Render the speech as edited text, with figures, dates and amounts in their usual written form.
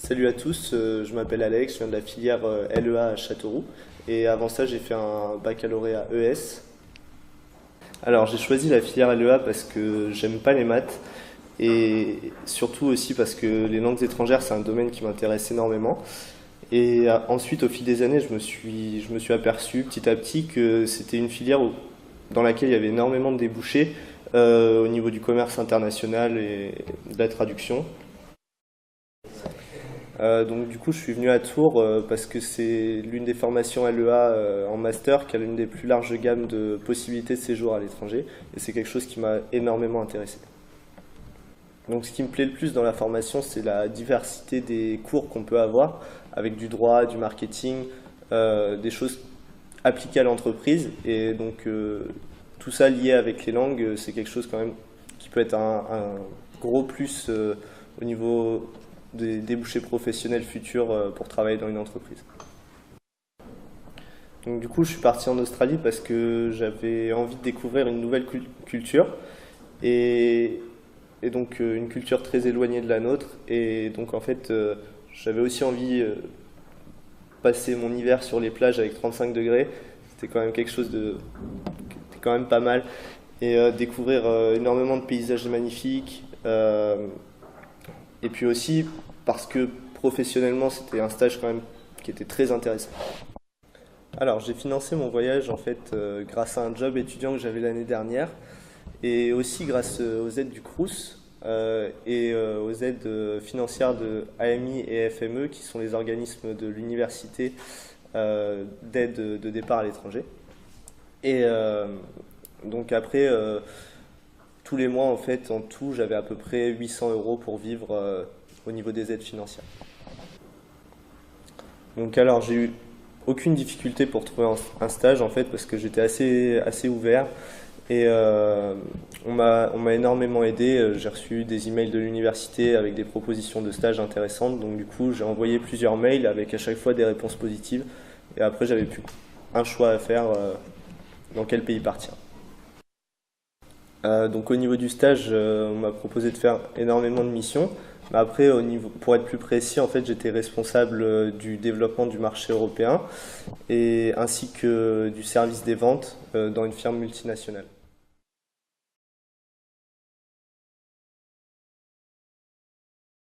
Salut à tous, je m'appelle Alex, je viens de la filière LEA à Châteauroux et avant ça j'ai fait un baccalauréat ES. Alors j'ai choisi la filière LEA parce que j'aime pas les maths et surtout aussi parce que les langues étrangères c'est un domaine qui m'intéresse énormément. Et ensuite au fil des années je me suis aperçu petit à petit que c'était une filière dans laquelle il y avait énormément de débouchés au niveau du commerce international et de la traduction. Donc du coup, je suis venu à Tours parce que c'est l'une des formations LEA en master qui a l'une des plus larges gammes de possibilités de séjour à l'étranger et c'est quelque chose qui m'a énormément intéressé. Donc ce qui me plaît le plus dans la formation, c'est la diversité des cours qu'on peut avoir avec du droit, du marketing, des choses appliquées à l'entreprise et donc tout ça lié avec les langues, c'est quelque chose quand même qui peut être un gros plus au niveau des débouchés professionnels futurs pour travailler dans une entreprise. Donc du coup, je suis parti en Australie parce que j'avais envie de découvrir une nouvelle culture et, donc une culture très éloignée de la nôtre. Et donc en fait, j'avais aussi envie de passer mon hiver sur les plages avec 35 degrés. C'était quand même quelque chose de c'était quand même pas mal et découvrir énormément de paysages magnifiques. Et puis aussi parce que professionnellement c'était un stage quand même qui était très intéressant. Alors j'ai financé mon voyage en fait grâce à un job étudiant que j'avais l'année dernière et aussi grâce aux aides du Crous et aux aides financières de AMI et FME qui sont les organismes de l'université d'aide de départ à l'étranger. Et donc après tous les mois, en fait, en tout, j'avais à peu près 800 euros pour vivre au niveau des aides financières. Donc alors, j'ai eu aucune difficulté pour trouver un stage, en fait, parce que j'étais assez ouvert et on m'a énormément aidé. J'ai reçu des emails de l'université avec des propositions de stage intéressantes. Donc du coup, j'ai envoyé plusieurs mails avec à chaque fois des réponses positives. Et après, j'avais plus un choix à faire dans quel pays partir. Donc au niveau du stage, on m'a proposé de faire énormément de missions. Mais après, pour être plus précis, en fait, j'étais responsable du développement du marché européen et ainsi que du service des ventes dans une firme multinationale.